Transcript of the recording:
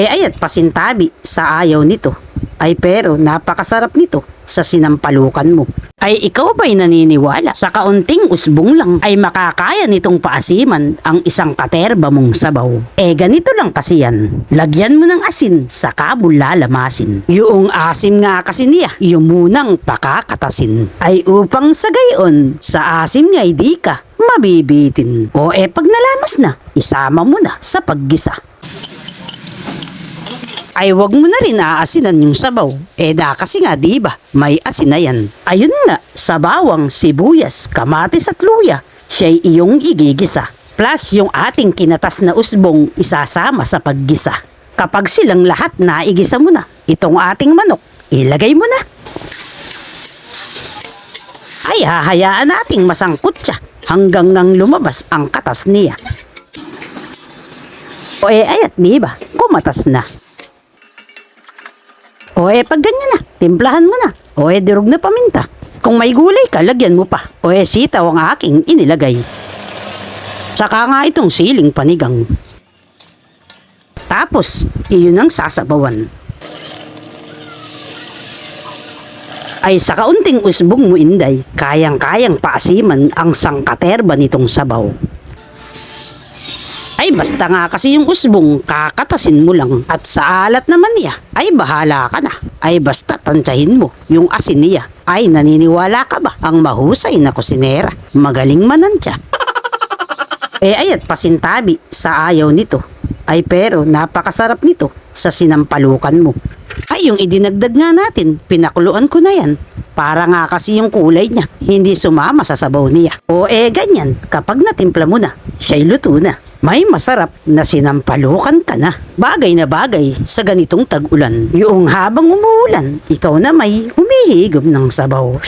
Ayat pasintabi sa ayaw nito. Ay pero napakasarap nito sa sinampalukan mo. Ay ikaw ba'y naniniwala sa kaunting usbong lang ay makakaya nitong paasiman ang isang katerba mong sabaw? Ganito lang kasi yan. Lagyan mo ng asin saka mo lalamasin. Yung asim nga kasi niya, yung munang pakakatasin. Ay upang sa gayon, sa asim niya ay di ka mabibitin. Pag nalamas na, isama mo na sa paggisa. Ay wag mo na rin aasinan yung sabaw. Kasi nga diba, may asin na yan. Ayun nga, sa bawang, sibuyas, kamatis at luya, siya'y iyong igigisa. Plus yung ating kinatas na usbong isasama sa paggisa. Kapag silang lahat naigisa mo na, itong ating manok, ilagay mo na. Ay hahayaan nating masangkot siya hanggang ngang lumabas ang katas niya. Ayat diba, kumatas na. Pag ganyan na, timplahan mo na. Dirog na paminta. Kung may gulay ka, lagyan mo pa. Sitaw ang aking inilagay. Saka nga itong siling panigang. Tapos, iyon ang sasabawan. Ay sa kaunting usbong mo inday, kayang-kayang paasiman ang sangkaterba nitong sabaw. Ay basta nga kasi yung usbong, kakatasin mo lang. At sa alat naman niya, ay bahala ka na. Ay basta tansyahin mo yung asin niya. Ay naniniwala ka ba ang mahusay na kusinera? Magaling manansya. Ayat pasintabi sa ayaw nito. Ay pero napakasarap nito sa sinampalukan mo. Ay yung idinagdag nga natin, pinakuluan ko na yan. Para nga kasi yung kulay niya, hindi sumama sa sabaw niya. Ganyan, kapag natimpla mo na, siya'y luto na. May masarap na sinampalukan ka na. Bagay na bagay sa ganitong tag-ulan. Yung habang umuulan, ikaw na may humihigop ng sabaw.